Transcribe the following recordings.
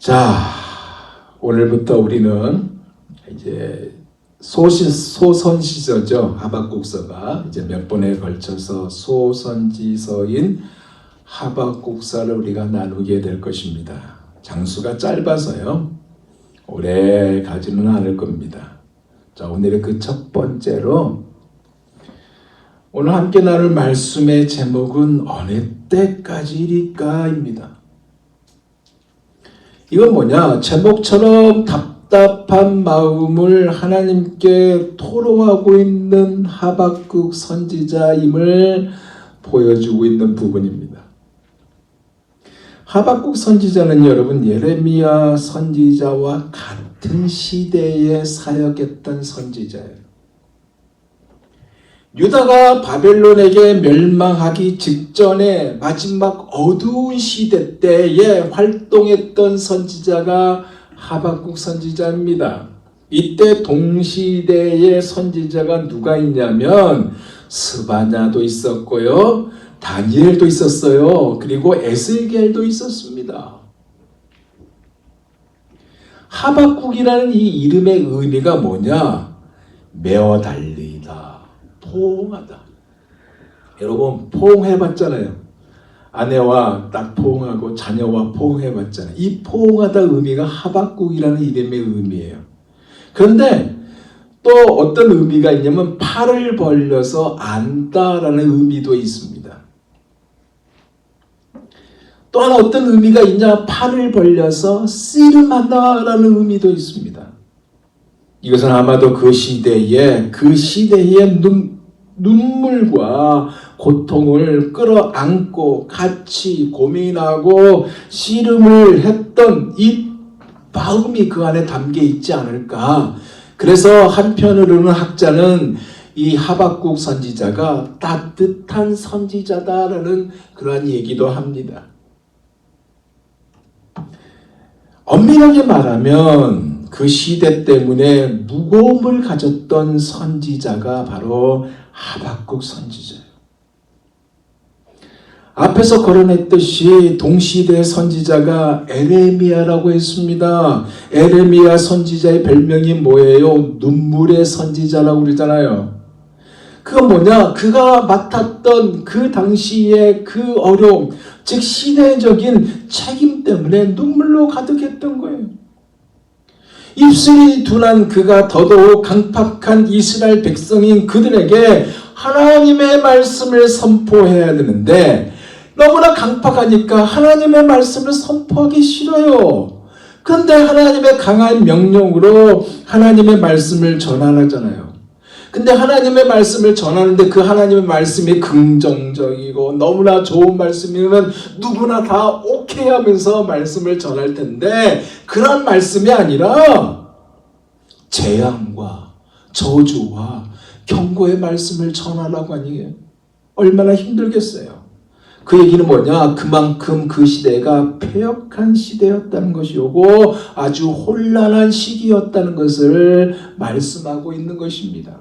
자, 오늘부터 우리는 이제 소선지서죠. 하박국서가 이제 몇 번에 걸쳐서 소선지서인 하박국서를 우리가 나누게 될 것입니다. 장수가 짧아서요. 오래 가지는 않을 겁니다. 자, 오늘의 그 첫 번째로 오늘 함께 나눌 말씀의 제목은 어느 때까지일까입니다. 이건 뭐냐? 제목처럼 답답한 마음을 하나님께 토로하고 있는 하박국 선지자임을 보여주고 있는 부분입니다. 하박국 선지자는 여러분 예레미야 선지자와 같은 시대에 사역했던 선지자예요. 유다가 바벨론에게 멸망하기 직전에 마지막 어두운 시대 때에 활동했던 선지자가 하박국 선지자입니다. 이때 동시대의 선지자가 누가 있냐면 스바냐도 있었고요. 다니엘도 있었어요. 그리고 에스겔도 있었습니다. 하박국이라는 이 이름의 의미가 뭐냐? 메어 달리다. 포옹하다. 여러분 포옹해봤잖아요. 아내와 딱 포옹하고 자녀와 포옹해봤잖아요. 이 포옹하다 의미가 하박국이라는 이름의 의미예요. 그런데 또 어떤 의미가 있냐면 팔을 벌려서 안다라는 의미도 있습니다. 또 하나 어떤 의미가 있냐? 팔을 벌려서 씨름하다라는 의미도 있습니다. 이것은 아마도 그 시대의 눈물과 고통을 끌어안고 같이 고민하고 씨름을 했던 이 마음이 그 안에 담겨 있지 않을까. 그래서 한편으로는 학자는 이 하박국 선지자가 따뜻한 선지자다라는 그러한 얘기도 합니다. 엄밀하게 말하면 그 시대 때문에 무거움을 가졌던 선지자가 바로 하박국 선지자예요. 앞에서 거론했듯이 동시대 선지자가 에레미야라고 했습니다. 에레미야 선지자의 별명이 뭐예요? 눈물의 선지자라고 그러잖아요. 그건 뭐냐? 그가 맡았던 그 당시의 그 어려움, 즉 시대적인 책임 때문에 눈물로 가득했던 거예요. 입술이 둔한 그가 더더욱 강팍한 이스라엘 백성인 그들에게 하나님의 말씀을 선포해야 되는데 너무나 강팍하니까 하나님의 말씀을 선포하기 싫어요. 그런데 하나님의 강한 명령으로 하나님의 말씀을 전하잖아요. 근데 하나님의 말씀을 전하는데 그 하나님의 말씀이 긍정적이고 너무나 좋은 말씀이면 누구나 다 오케이 하면서 말씀을 전할 텐데 그런 말씀이 아니라 재앙과 저주와 경고의 말씀을 전하라고 하니 얼마나 힘들겠어요. 그 얘기는 뭐냐? 그만큼 그 시대가 패역한 시대였다는 것이고 아주 혼란한 시기였다는 것을 말씀하고 있는 것입니다.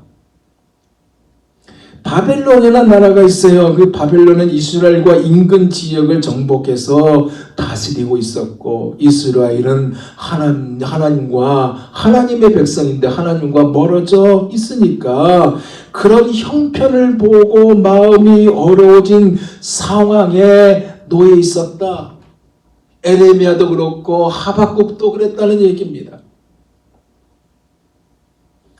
바벨론이라는 나라가 있어요. 그 바벨론은 이스라엘과 인근 지역을 정복해서 다스리고 있었고 이스라엘은 하나님과 하나님의 백성인데 하나님과 멀어져 있으니까 그런 형편을 보고 마음이 어려워진 상황에 놓여 있었다. 에레미야도 그렇고 하박국도 그랬다는 얘기입니다.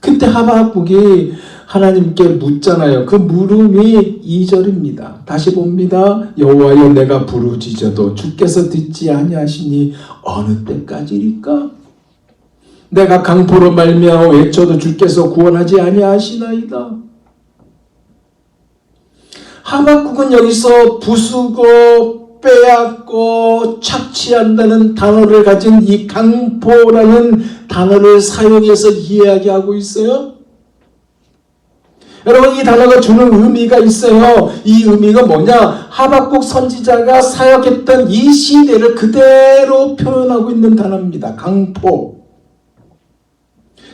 그때 하박국이 하나님께 묻잖아요. 그 물음이 2절입니다. 다시 봅니다. 여호와여 내가 부르짖어도 주께서 듣지 아니하시니 어느 때까지일까? 내가 강포로 말미암아 외쳐도 주께서 구원하지 아니하시나이다. 하박국은 여기서 부수고 빼앗고 착취한다는 단어를 가진 이 강포라는 단어를 사용해서 이야기하고 있어요. 여러분 이 단어가 주는 의미가 있어요. 이 의미가 뭐냐? 하박국 선지자가 사역했던 이 시대를 그대로 표현하고 있는 단어입니다. 강포.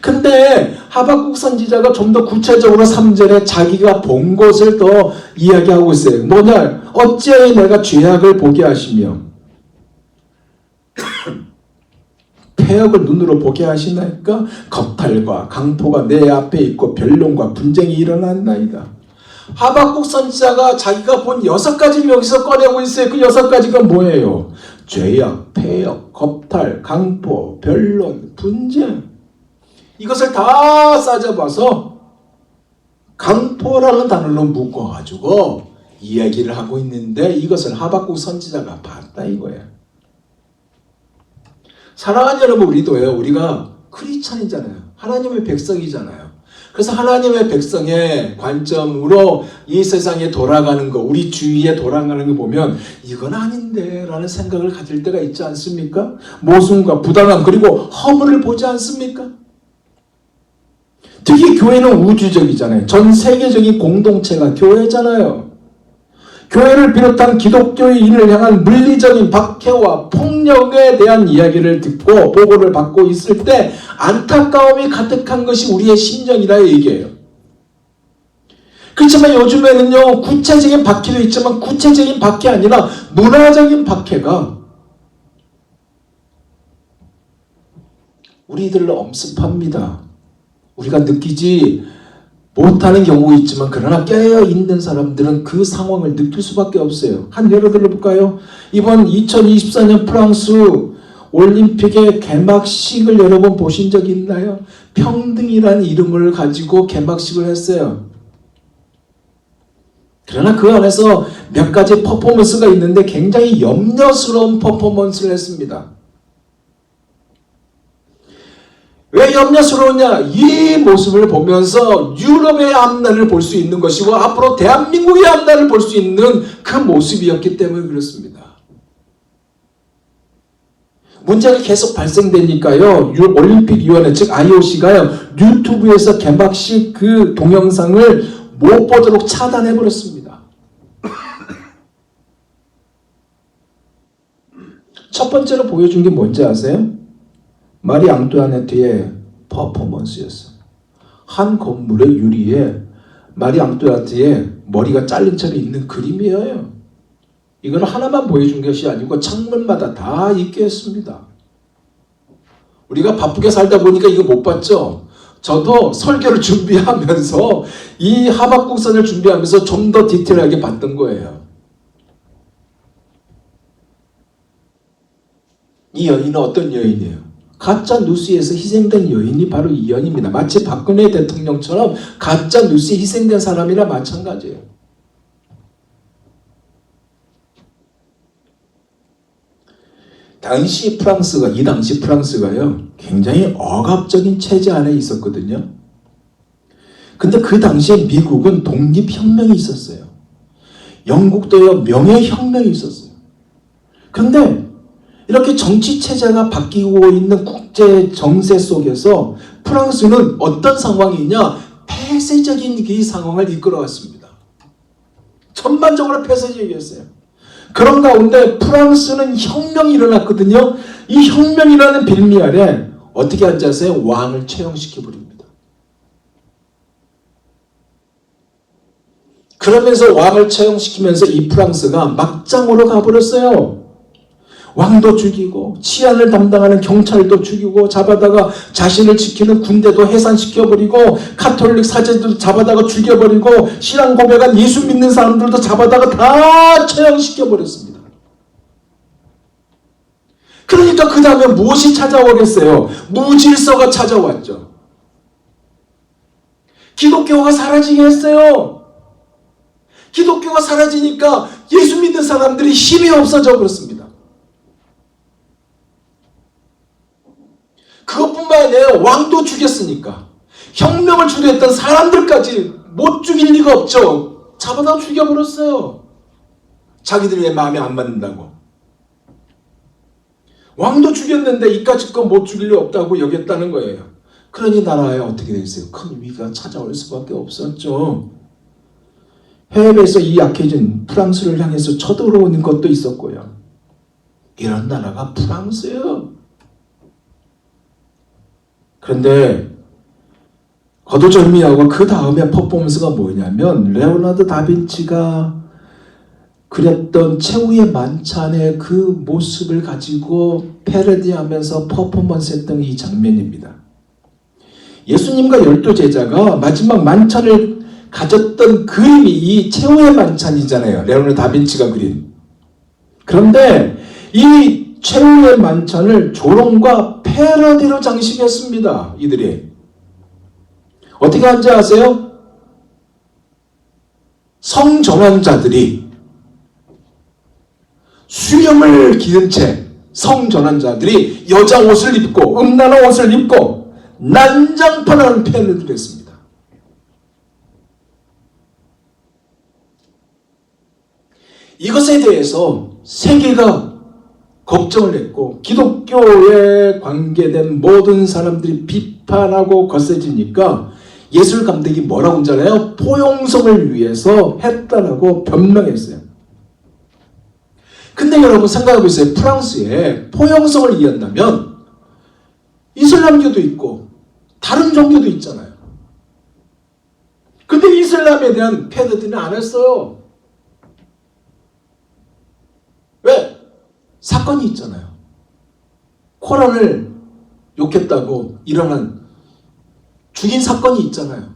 근데 하박국 선지자가 좀 더 구체적으로 3절에 자기가 본 것을 더 이야기하고 있어요. 뭐냐? 어찌하여 내가 죄악을 보게 하시며 폐역을 눈으로 보게 하시나이까? 겁탈과 강포가 내 앞에 있고 변론과 분쟁이 일어난나이다. 하박국 선지자가 자기가 본 6가지를 여기서 꺼내고 있어요. 그 6가지가 뭐예요? 죄악, 폐역, 겁탈, 강포, 변론, 분쟁. 이것을 다 싸잡아서 강포라는 단어로 묶어가지고 이야기를 하고 있는데 이것을 하박국 선지자가 봤다 이거예요. 사랑하는 여러분, 우리도요. 우리가 크리스찬이잖아요. 하나님의 백성이잖아요. 그래서 하나님의 백성의 관점으로 이 세상에 돌아가는 거, 우리 주위에 돌아가는 거 보면 이건 아닌데 라는 생각을 가질 때가 있지 않습니까? 모순과 부당함 그리고 허물을 보지 않습니까? 특히 교회는 우주적이잖아요. 전 세계적인 공동체가 교회잖아요. 교회를 비롯한 기독교인을 향한 물리적인 박해와 폭력에 대한 이야기를 듣고 보고를 받고 있을 때 안타까움이 가득한 것이 우리의 심정이라 얘기해요. 그렇지만 요즘에는요, 구체적인 박해도 있지만 구체적인 박해 아니라 문화적인 박해가 우리들을 엄습합니다. 우리가 느끼지 못하는 경우가 있지만 그러나 깨어있는 사람들은 그 상황을 느낄 수밖에 없어요. 한 예를 들어볼까요? 이번 2024년 프랑스 올림픽의 개막식을 여러분 보신 적 있나요? 평등이라는 이름을 가지고 개막식을 했어요. 그러나 그 안에서 몇 가지 퍼포먼스가 있는데 굉장히 염려스러운 퍼포먼스를 했습니다. 왜 염려스러우냐? 이 모습을 보면서 유럽의 앞날을 볼 수 있는 것이고 앞으로 대한민국의 앞날을 볼 수 있는 그 모습이었기 때문에 그렇습니다. 문제가 계속 발생되니까요. 올림픽위원회 즉 IOC가요. 유튜브에서 개막식 그 동영상을 못 보도록 차단해버렸습니다. 첫 번째로 보여준 게 뭔지 아세요? 마리 앙뚜아네트의 퍼포먼스였어요. 한 건물의 유리에 마리 앙뚜아네트의 머리가 잘린 채로 있는 그림이에요. 이건 하나만 보여준 것이 아니고 창문마다 다 있게 했습니다. 우리가 바쁘게 살다 보니까 이거 못 봤죠? 저도 설교를 준비하면서 이 하박국선을 준비하면서 좀 더 디테일하게 봤던 거예요. 이 여인은 어떤 여인이에요? 가짜 뉴스에서 희생된 여인이 바로 이 여인입니다. 마치 박근혜 대통령처럼 가짜 뉴스에 희생된 사람이나 마찬가지예요. 이 당시 프랑스가요, 굉장히 억압적인 체제 안에 있었거든요. 근데 그 당시에 미국은 독립혁명이 있었어요. 영국도요, 명예혁명이 있었어요. 그런데 이렇게 정치체제가 바뀌고 있는 국제 정세 속에서 프랑스는 어떤 상황이냐? 폐쇄적인 이 상황을 이끌어왔습니다. 전반적으로 폐쇄적이었어요. 그런 가운데 프랑스는 혁명이 일어났거든요. 이 혁명이라는 빌미 아래 어떻게 하지 아세요? 왕을 처형시켜버립니다. 그러면서 왕을 처형시키면서 이 프랑스가 막장으로 가버렸어요. 왕도 죽이고 치안을 담당하는 경찰도 죽이고 잡아다가 자신을 지키는 군대도 해산시켜버리고 가톨릭 사제들도 잡아다가 죽여버리고 신앙 고백한 예수 믿는 사람들도 잡아다가 다 처형시켜버렸습니다. 그러니까 그 다음에 무엇이 찾아오겠어요? 무질서가 찾아왔죠. 기독교가 사라지게 했어요. 기독교가 사라지니까 예수 믿는 사람들이 힘이 없어져 버렸습니다. 그것뿐만 아니라 왕도 죽였으니까 혁명을 주도했던 사람들까지 못 죽일 리가 없죠. 잡아다 죽여버렸어요. 자기들의 마음에 안 맞는다고. 왕도 죽였는데 이까짓 거 못 죽일 리 없다고 여겼다는 거예요. 그러니 나라에 어떻게 되겠어요? 큰 위기가 찾아올 수밖에 없었죠. 해외에서 이 약해진 프랑스를 향해서 쳐들어오는 것도 있었고요. 이런 나라가 프랑스예요. 그런데 거두절미하고 그 다음에 퍼포먼스가 뭐냐면 레오나르도 다빈치가 그렸던 최후의 만찬의 그 모습을 가지고 패러디하면서 퍼포먼스했던 이 장면입니다. 예수님과 12제자가 마지막 만찬을 가졌던 그림이 이 최후의 만찬이잖아요. 레오나르도 다빈치가 그린. 그런데 이 최후의 만찬을 조롱과 패러디로 장식했습니다. 이들이. 어떻게 한지 아세요? 성전환자들이 수염을 기른 채 성전환자들이 여자 옷을 입고 음란한 옷을 입고 난장판하는 패러디를 했습니다. 이것에 대해서 세계가 걱정을 했고 기독교에 관계된 모든 사람들이 비판하고 거세지니까 예술 감독이 뭐라고 하잖아요? 포용성을 위해서 했다라고 변명했어요. 근데 여러분 생각해 보세요. 프랑스에 포용성을 이해한다면 이슬람교도 있고 다른 종교도 있잖아요. 근데 이슬람에 대한 패러디는 안 했어요. 왜? 사건이 있잖아요. 코란을 욕했다고 일어난 죽인 사건이 있잖아요.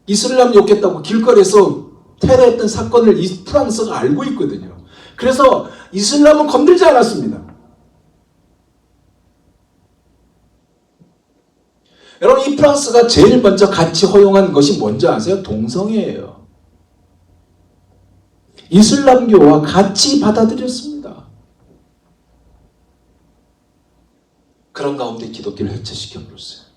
이슬람 욕했다고 길거리에서 테러했던 사건을 이 프랑스가 알고 있거든요. 그래서 이슬람은 건들지 않았습니다. 여러분 이 프랑스가 제일 먼저 같이 허용한 것이 뭔지 아세요? 동성애예요. 이슬람교와 같이 받아들였습니다. 그런 가운데 기독교를 해체시켜버렸어요.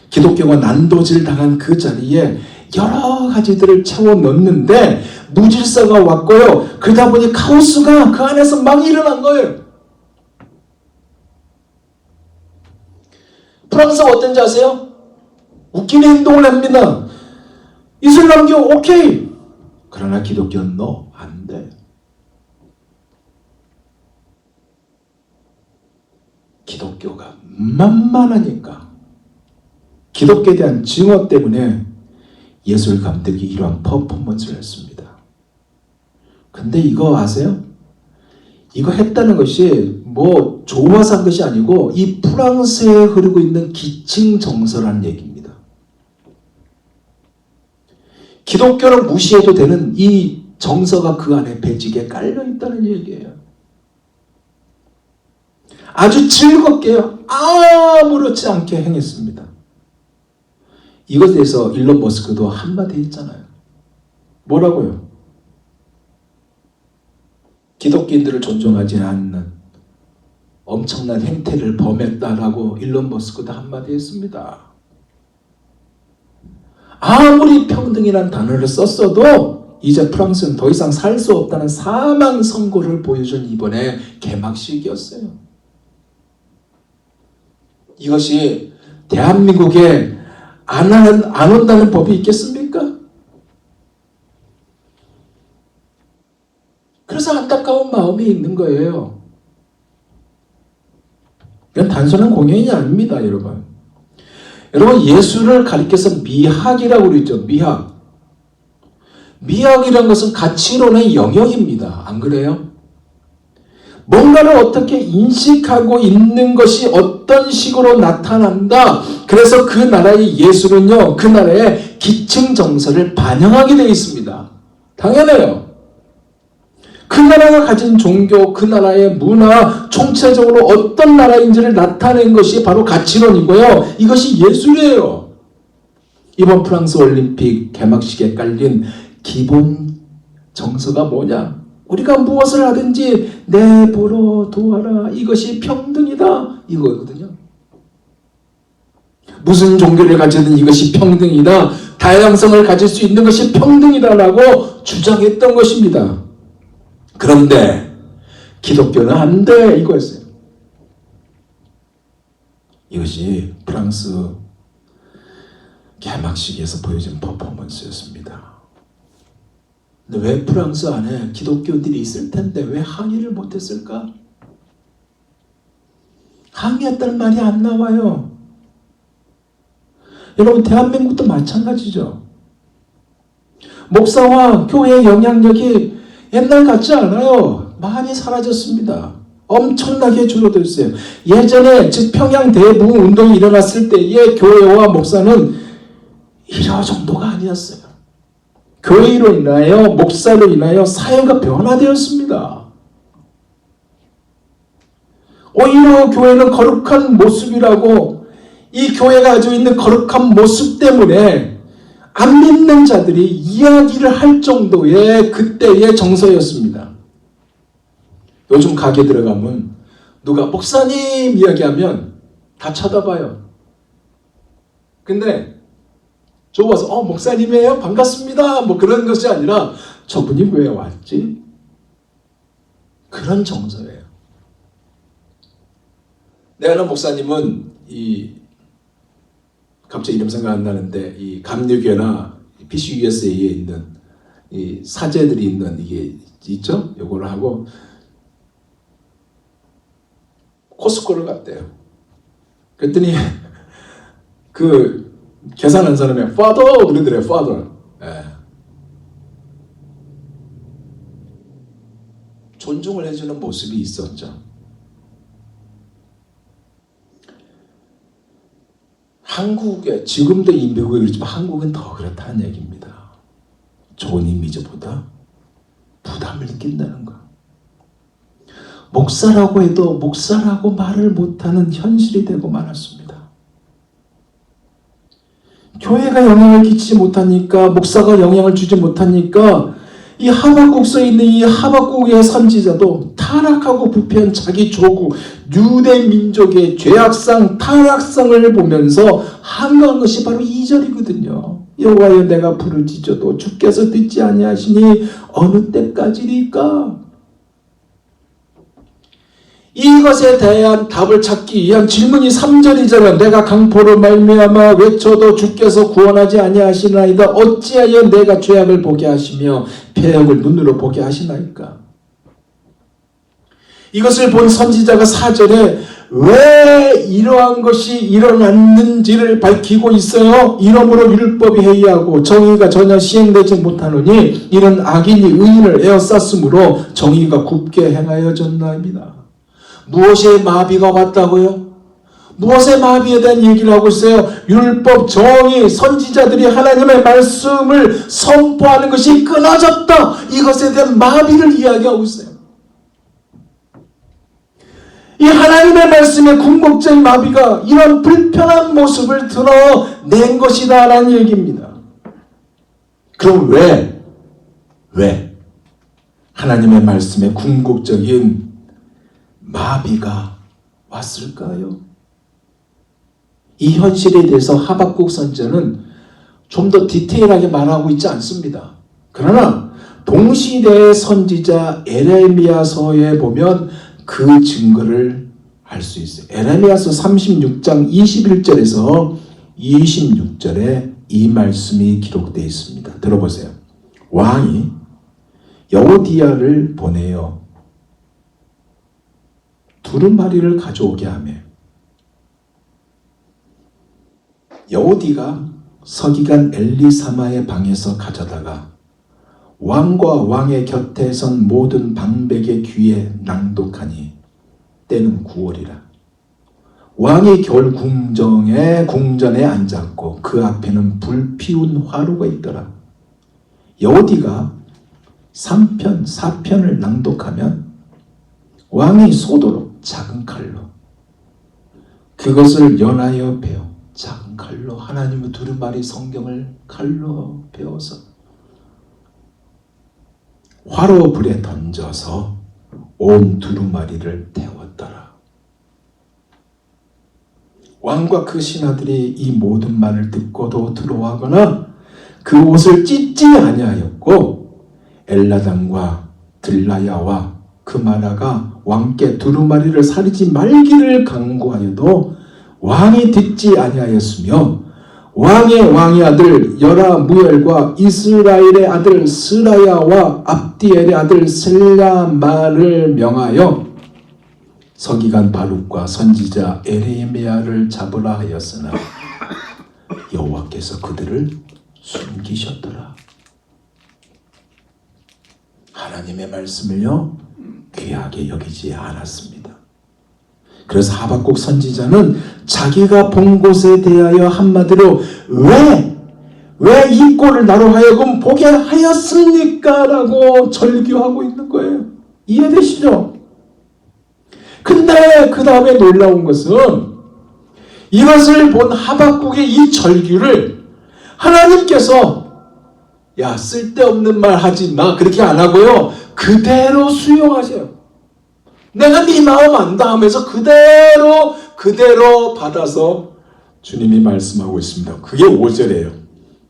기독교가 난도질 당한 그 자리에 여러 가지들을 채워 넣는데 무질서가 왔고요. 그러다 보니 카오스가 그 안에서 막 일어난 거예요. 프랑스가 어떤지 아세요? 웃기는 행동을 합니다. 이슬람교 오케이. 그러나 기독교는 너 안 돼. 기독교가 만만하니까 기독교에 대한 증오 때문에 예술 감독이 이러한 퍼포먼스를 했습니다. 근데 이거 아세요? 이거 했다는 것이 뭐 좋아서 한 것이 아니고 이 프랑스에 흐르고 있는 기층 정서라는 얘기입니다. 기독교를 무시해도 되는 이 정서가 그 안에 배직에 깔려 있다는 얘기예요. 아주 즐겁게요. 아무렇지 않게 행했습니다. 이것에 대해서 일론 머스크도 한마디 했잖아요. 뭐라고요? 기독교인들을 존중하지 않는 엄청난 행태를 범했다라고 일론 머스크도 한마디 했습니다. 아무리 평등이라는 단어를 썼어도 이제 프랑스는 더 이상 살 수 없다는 사망 선고를 보여준 이번에 개막식이었어요. 이것이 대한민국에 안 온다는 법이 있겠습니까? 그래서 안타까운 마음이 있는 거예요. 이건 단순한 공연이 아닙니다, 여러분. 여러분, 예술을 가리켜서 미학이라고 그러죠. 미학. 미학이라는 것은 가치론의 영역입니다. 안 그래요? 뭔가를 어떻게 인식하고 있는 것이 어떤 식으로 나타난다. 그래서 그 나라의 예술은요, 그 나라의 기층 정서를 반영하게 되어 있습니다. 당연해요. 그 나라가 가진 종교, 그 나라의 문화, 총체적으로 어떤 나라인지를 나타낸 것이 바로 가치론이고요. 이것이 예술이에요. 이번 프랑스 올림픽 개막식에 깔린 기본 정서가 뭐냐? 우리가 무엇을 하든지 내보러 도와라. 이것이 평등이다. 이거거든요. 무슨 종교를 가지든 이것이 평등이다. 다양성을 가질 수 있는 것이 평등이다라고 주장했던 것입니다. 그런데 기독교는 안 돼. 이거였어요. 이것이 프랑스 개막식에서 보여진 퍼포먼스였습니다. 근데 왜 프랑스 안에 기독교들이 있을 텐데 왜 항의를 못했을까? 항의했다는 말이 안 나와요. 여러분, 대한민국도 마찬가지죠. 목사와 교회의 영향력이 옛날 같지 않아요. 많이 사라졌습니다. 엄청나게 줄어들었어요. 예전에 즉 평양 대부 운동이 일어났을 때의 교회와 목사는 이러 정도가 아니었어요. 교회로 인하여 목사로 인하여 사회가 변화되었습니다. 오히려 교회는 거룩한 모습이라고 이 교회가 가지고 있는 거룩한 모습 때문에 안 믿는 자들이 이야기를 할 정도의 그때의 정서였습니다. 요즘 가게 들어가면 누가 목사님 이야기하면 다 쳐다봐요. 근데 좁아서 목사님이에요? 반갑습니다. 뭐 그런 것이 아니라 저분이 왜 왔지? 그런 정서예요. 내가 아는 목사님은 갑자기 이름 생각 안 나는데 이 감리교나 PCUSA에 있는 이 사제들이 있는 이게 있죠? 요거를 하고 코스코를 갔대요. 그랬더니 그 계산한 사람이 Father 그러더래요. Father. 예. 존중을 해주는 모습이 있었죠. 한국에 지금도 이 미국에 그렇지만 한국은 더 그렇다는 얘기입니다. 좋은 이미지보다 부담을 느낀다는 거. 목사라고 해도 목사라고 말을 못하는 현실이 되고 말았습니다. 교회가 영향을 끼치지 못하니까 목사가 영향을 주지 못하니까 이 하박국서에 있는 이 하박국의 선지자도 타락하고 부패한 자기 조국 유대 민족의 죄악상 타락상을 보면서 한가한 것이 바로 2절이거든요. 여호와여 내가 부르짖어도 주께서 듣지 아니하시니 어느 때까지리까? 이것에 대한 답을 찾기 위한 질문이 3절이잖아. 내가 강포로 말미암아 외쳐도 주께서 구원하지 아니하시나이다. 어찌하여 내가 죄악을 보게 하시며 패역을 눈으로 보게 하시나이까? 이것을 본 선지자가 4절에 왜 이러한 것이 일어났는지를 밝히고 있어요. 이러므로 율법이 해이하고 정의가 전혀 시행되지 못하노니 이는 악인이 의인을 에워쌌으므로 정의가 굽게 행하여졌나입니다. 무엇의 마비가 왔다고요? 무엇의 마비에 대한 얘기를 하고 있어요? 율법, 정의, 선지자들이 하나님의 말씀을 선포하는 것이 끊어졌다. 이것에 대한 마비를 이야기하고 있어요. 이 하나님의 말씀의 궁극적인 마비가 이런 불편한 모습을 드러낸 것이다 라는 얘기입니다. 그럼 왜 하나님의 말씀의 궁극적인 마비가 왔을까요? 이 현실에 대해서 하박국 선지자는 좀 더 디테일하게 말하고 있지 않습니다. 그러나 동시대의 선지자 에레미야서에 보면 그 증거를 알 수 있어요. 에레미야서 36장 21절에서 26절에 이 말씀이 기록되어 있습니다. 들어보세요. 왕이 여호디야를 보내어 두루마리를 가져오게 하며 여호디가 서기관 엘리사마의 방에서 가져다가 왕과 왕의 곁에 선 모든 방백의 귀에 낭독하니 때는 9월이라. 왕이 겨울 궁전에 앉았고 그 앞에는 불피운 화로가 있더라. 여호디가 3편, 4편을 낭독하면 왕이 쏘도록 작은 칼로 그것을 연하여 베어 작은 칼로 하나님의 두루마리 성경을 칼로 베어서 화로 불에 던져서 온 두루마리를 태웠더라. 왕과 그 신하들이 이 모든 말을 듣고도 두려워하거나 그 옷을 찢지 아니하였고 엘라담과 들라야와 그마라가 왕께 두루마리를 사리지 말기를 강구하여도 왕이 듣지 아니하였으며 왕의 아들 여라무엘과 이스라엘의 아들 스라야와 압디엘의 아들 셀라마를 명하여 서기관 바룩과 선지자 에레미야를 잡으라 하였으나 여호와께서 그들을 숨기셨더라. 하나님의 말씀을요 귀하게 여기지 않았습니다. 그래서 하박국 선지자는 자기가 본 것에 대하여 한마디로 왜 이 꼴을 나로 하여금 보게 하였습니까? 라고 절규하고 있는 거예요. 이해되시죠? 근데 그 다음에 놀라운 것은 이것을 본 하박국의 이 절규를 하나님께서 야 쓸데없는 말 하지 마 그렇게 안 하고요 그대로 수용하세요. 내가 네 마음 안다 하면서 그대로 받아서 주님이 말씀하고 있습니다. 그게 5절이에요.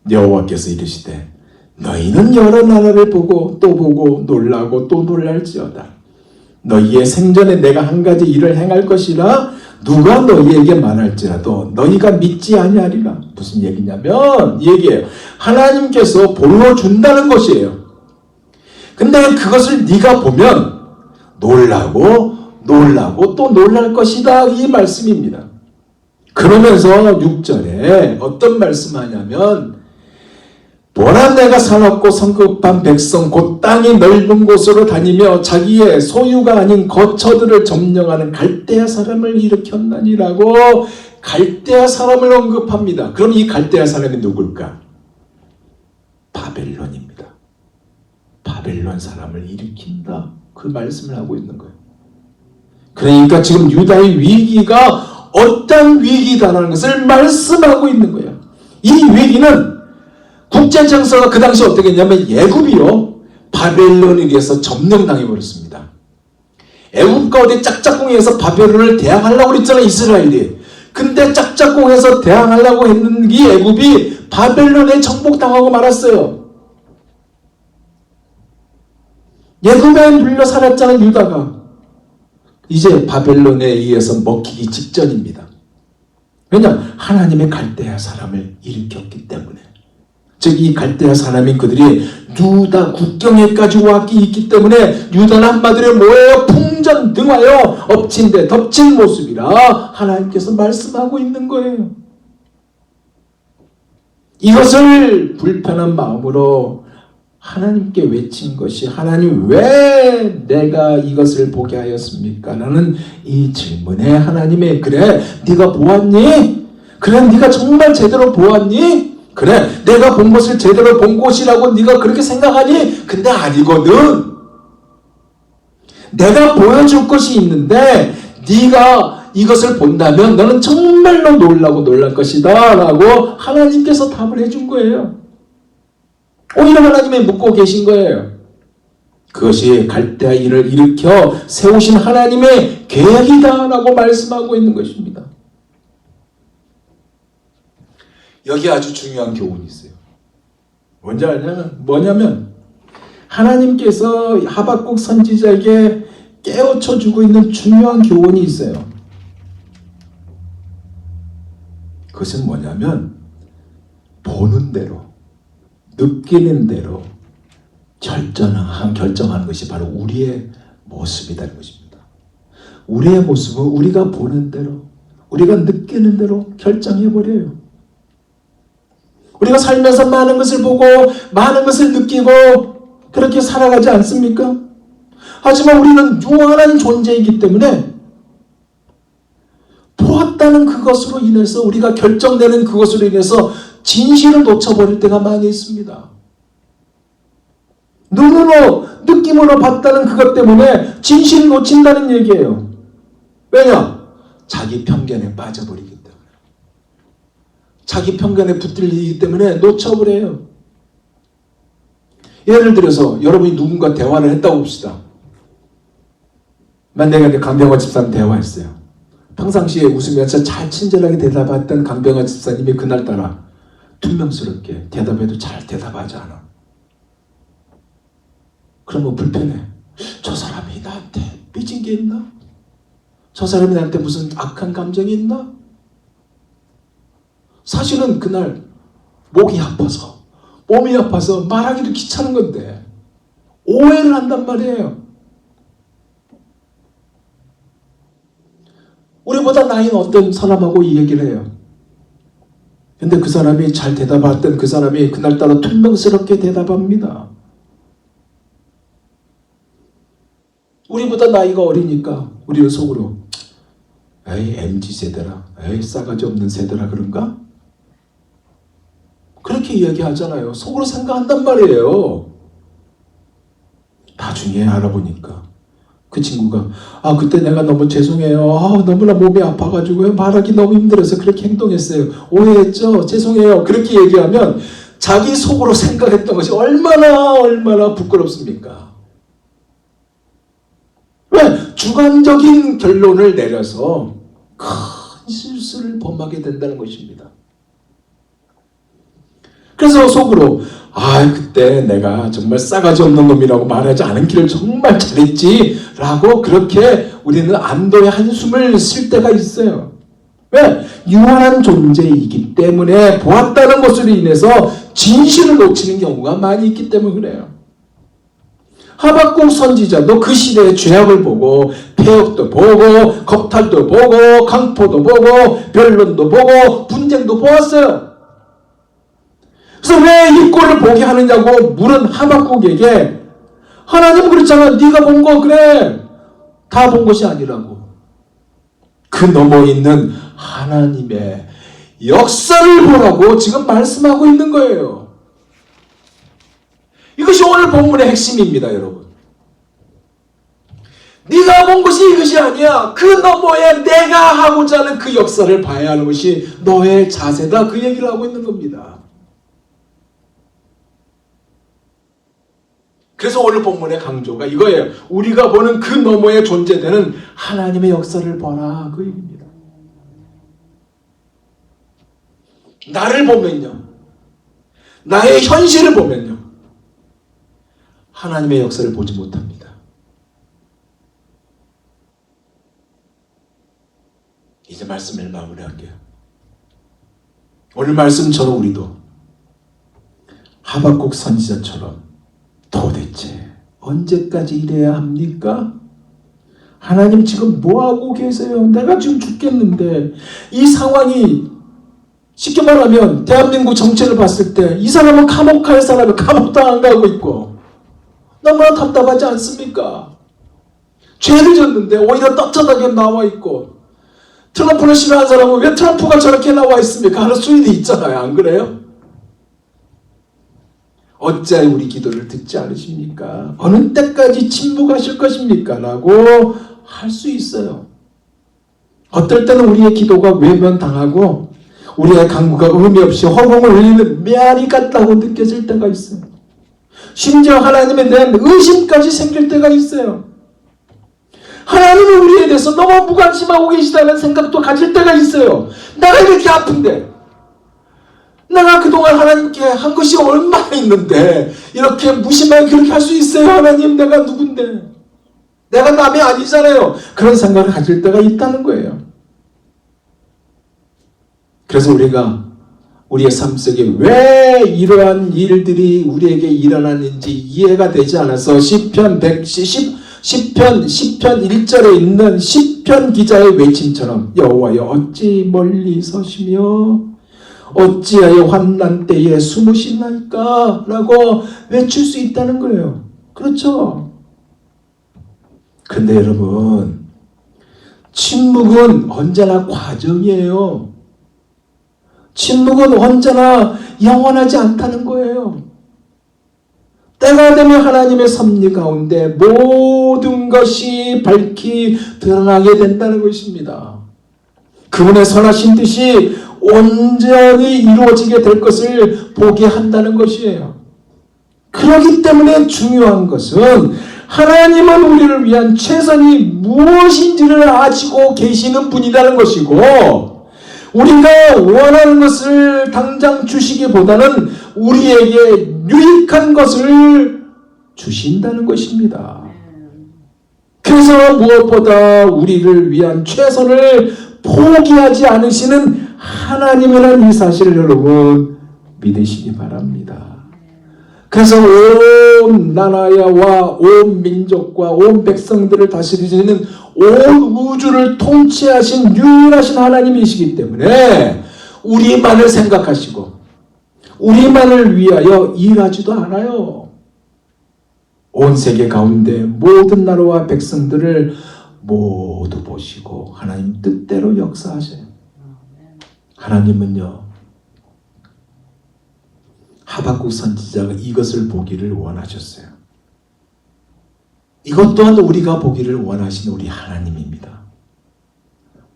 여호와께서 이르시되 너희는 여러 나라를 보고 또 보고 놀라고 또 놀랄지어다. 너희의 생전에 내가 한 가지 일을 행할 것이라 누가 너희에게 말할지라도 너희가 믿지 아니하리라. 무슨 얘기냐면 이 얘기예요. 하나님께서 보여준다는 것이에요. 근데 그것을 네가 보면 놀라고 또 놀랄 것이다. 이 말씀입니다. 그러면서 6절에 어떤 말씀하냐면 보라 내가 사납고 성급한 백성 곧 땅이 넓은 곳으로 다니며 자기의 소유가 아닌 거처들을 점령하는 갈대아 사람을 일으켰나니라고 갈대아 사람을 언급합니다. 그럼 이 갈대아 사람이 누굴까? 바벨론입니다. 바벨론 사람을 일으킨다. 그 말씀을 하고 있는 거예요. 그러니까 지금 유다의 위기가 어떤 위기다라는 것을 말씀하고 있는 거예요. 이 위기는 국제 정서가 그 당시 어떻게 했냐면 애굽이요 바벨론에 의해서 점령당해 버렸습니다. 애굽과 어디 짝짝꿍에서 바벨론을 대항하려고 그랬잖아요. 이스라엘이. 근데 짝짝꿍에서 대항하려고 했는 이 애굽이 바벨론에 정복당하고 말았어요. 애굽에 눌려 살았잖아요. 유다가. 이제 바벨론에 의해서 먹히기 직전입니다. 왜냐? 하나님의 갈대아 사람을 일으켰기 때문에. 즉 이 갈대아 사람인 그들이 유다 국경에까지 왔기 있기 때문에 유다는 한마디로 뭐예요? 풍전등화요 엎친 데 덮친 모습이라 하나님께서 말씀하고 있는 거예요. 이것을 불편한 마음으로 하나님께 외친 것이 하나님 왜 내가 이것을 보게 하였습니까? 라는 이 질문에 하나님의 그래 네가 보았니? 그래 네가 정말 제대로 보았니? 그래 내가 본 것을 제대로 본 것이라고 네가 그렇게 생각하니? 근데 아니거든. 내가 보여줄 것이 있는데 네가 이것을 본다면 너는 정말로 놀라고 놀랄 것이다 라고 하나님께서 답을 해준 거예요. 오히려 하나님이 묻고 계신 거예요. 그것이 갈대아 인을 일으켜 세우신 하나님의 계획이다 라고 말씀하고 있는 것입니다. 여기 아주 중요한 교훈이 있어요. 뭔지 아냐면 뭐냐면 하나님께서 하박국 선지자에게 깨우쳐 주고 있는 중요한 교훈이 있어요. 그것은 뭐냐면 보는 대로 느끼는 대로 결정하는 것이 바로 우리의 모습이라는 것입니다. 우리의 모습은 우리가 보는 대로 우리가 느끼는 대로 결정해버려요. 우리가 살면서 많은 것을 보고 많은 것을 느끼고 그렇게 살아가지 않습니까? 하지만 우리는 유한한 존재이기 때문에 보았다는 그것으로 인해서 우리가 결정되는 그것으로 인해서 진실을 놓쳐버릴 때가 많이 있습니다. 눈으로 느낌으로 봤다는 그것 때문에 진실을 놓친다는 얘기예요. 왜냐? 자기 편견에 빠져버리기 때문에. 자기 편견에 붙들리기 때문에 놓쳐버려요. 예를 들어서 여러분이 누군가 대화를 했다고 봅시다. 내가 강병화 집사님 대화했어요. 평상시에 웃으면서 잘 친절하게 대답했던 강병화 집사님이 그날따라 퉁명스럽게 대답해도 잘 대답하지 않아. 그러면 불편해. 저 사람이 나한테 삐진 게 있나? 저 사람이 나한테 무슨 악한 감정이 있나? 사실은 그날 몸이 아파서 말하기도 귀찮은 건데 오해를 한단 말이에요. 우리보다 나이는 어떤 사람하고 이 얘기를 해요. 근데 그 사람이 잘 대답했던 그 사람이 그날따라 퉁명스럽게 대답합니다. 우리보다 나이가 어리니까 우리는 속으로 에이 MZ세대라, 에이 싸가지 없는 세대라 그런가? 그렇게 이야기하잖아요. 속으로 생각한단 말이에요. 나중에 알아보니까 그 친구가 그때 내가 너무 죄송해요. 너무나 몸이 아파가지고 말하기 너무 힘들어서 그렇게 행동했어요. 오해했죠? 죄송해요. 그렇게 얘기하면 자기 속으로 생각했던 것이 얼마나 부끄럽습니까? 왜? 주관적인 결론을 내려서 큰 실수를 범하게 된다는 것입니다. 그래서 속으로 그때 내가 정말 싸가지 없는 놈이라고 말하지 않기를 정말 잘했지 라고 그렇게 우리는 안도의 한숨을 쉴 때가 있어요. 왜? 유한한 존재이기 때문에 보았다는 것으로 인해서 진실을 놓치는 경우가 많이 있기 때문에 그래요. 하박국 선지자도 그 시대의 죄악을 보고 폐역도 보고 겁탈도 보고 강포도 보고 변론도 보고 분쟁도 보았어요. 그래서 왜 이 꼴을 보게 하느냐고 물은 하박국에게 하나님 그렇잖아. 네가 본 거 그래. 다 본 것이 아니라고. 그 넘어 있는 하나님의 역사를 보라고 지금 말씀하고 있는 거예요. 이것이 오늘 본문의 핵심입니다, 여러분. 네가 본 것이 이것이 아니야. 그 너머에 내가 하고자 하는 그 역사를 봐야 하는 것이 너의 자세다. 그 얘기를 하고 있는 겁니다. 그래서 오늘 본문의 강조가 이거예요. 우리가 보는 그 너머에 존재되는 하나님의 역사를 보라. 그 얘기입니다. 나를 보면요. 나의 현실을 보면요. 하나님의 역사를 보지 못합니다. 이제 말씀을 마무리할게요. 오늘 말씀처럼 우리도 하박국 선지자처럼 도대체 언제까지 이래야 합니까? 하나님 지금 뭐하고 계세요? 내가 지금 죽겠는데 이 상황이 쉽게 말하면 대한민국 정치를 봤을 때 이 사람은 감옥 갈 사람은 감옥도 안 가고 있고 너무나 답답하지 않습니까? 죄를 졌는데 오히려 떳떳하게 나와 있고 트럼프를 싫어하는 사람은 왜 트럼프가 저렇게 나와 있습니까? 하는 수위도 있잖아요. 안 그래요? 어찌하여 우리 기도를 듣지 않으십니까? 어느 때까지 침묵하실 것입니까? 라고 할 수 있어요. 어떨 때는 우리의 기도가 외면당하고 우리의 간구가 의미 없이 허공을 울리는 메아리 같다고 느껴질 때가 있어요. 심지어 하나님에 대한 의심까지 생길 때가 있어요. 하나님은 우리에 대해서 너무 무관심하고 계시다는 생각도 가질 때가 있어요. 내가 이렇게 아픈데 내가 그동안 하나님께 한 것이 얼마나 있는데 이렇게 무심하게 그렇게 할 수 있어요? 하나님 내가 누군데? 내가 남이 아니잖아요. 그런 생각을 가질 때가 있다는 거예요. 그래서 우리가 우리의 삶 속에 왜 이러한 일들이 우리에게 일어나는지 이해가 되지 않아서 시편 1절에 있는 시편 기자의 외침처럼 여호와여 어찌 멀리 서시며 어찌하여 환난 때에 숨으시나이까? 라고 외칠 수 있다는 거예요. 그렇죠? 그런데 여러분 침묵은 언제나 과정이에요. 침묵은 언제나 영원하지 않다는 거예요. 때가 되면 하나님의 섭리 가운데 모든 것이 밝히 드러나게 된다는 것입니다. 그분의 선하신 뜻이 온전히 이루어지게 될 것을 보게 한다는 것이에요. 그렇기 때문에 중요한 것은 하나님은 우리를 위한 최선이 무엇인지를 아시고 계시는 분이라는 것이고 우리가 원하는 것을 당장 주시기보다는 우리에게 유익한 것을 주신다는 것입니다. 그래서 무엇보다 우리를 위한 최선을 포기하지 않으시는 하나님이라는 이 사실을 여러분 믿으시기 바랍니다. 그래서 온 나라야와 온 민족과 온 백성들을 다스리시는 온 우주를 통치하신 유일하신 하나님이시기 때문에 우리만을 생각하시고 우리만을 위하여 일하지도 않아요. 온 세계 가운데 모든 나라와 백성들을 모두 보시고 하나님 뜻대로 역사하셔요. 하나님은요, 하박국 선지자가 이것을 보기를 원하셨어요. 이것 또한 우리가 보기를 원하시는 우리 하나님입니다.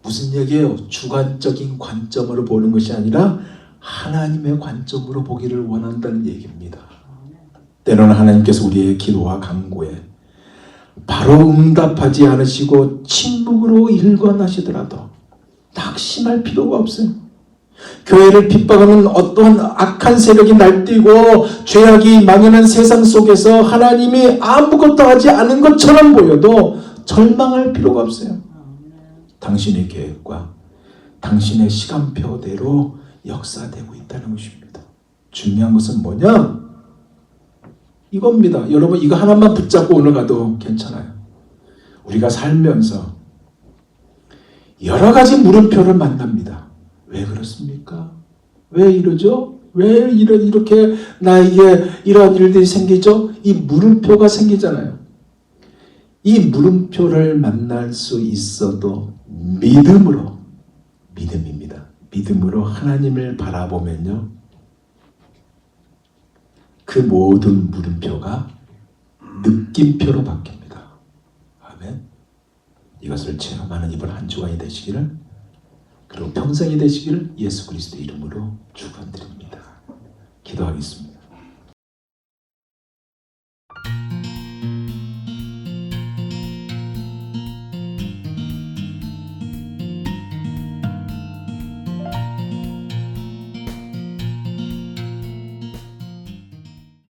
무슨 얘기예요? 주관적인 관점으로 보는 것이 아니라 하나님의 관점으로 보기를 원한다는 얘기입니다. 때로는 하나님께서 우리의 기도와 간구에 바로 응답하지 않으시고 침묵으로 일관하시더라도 낙심할 필요가 없어요. 교회를 핍박하는 어떠한 악한 세력이 날뛰고 죄악이 만연한 세상 속에서 하나님이 아무것도 하지 않은 것처럼 보여도 절망할 필요가 없어요. 당신의 계획과 당신의 시간표대로 역사되고 있다는 것입니다. 중요한 것은 뭐냐? 이겁니다. 여러분, 이거 하나만 붙잡고 오늘 가도 괜찮아요. 우리가 살면서 여러 가지 물음표를 만납니다. 왜 그렇습니까? 왜 이러죠? 왜 이렇게 나에게 이러한 일들이 생기죠? 이 물음표가 생기잖아요. 이 물음표를 만날 수 있어도 믿음입니다. 믿음으로 하나님을 바라보면요, 그 모든 물음표가 느낌표로 바뀝니다. 아멘. 이것을 체험하는 이번 한 주간이 되시기를, 그리고 평생이 되시기를 예수 그리스도 이름으로 축원드립니다. 기도하겠습니다.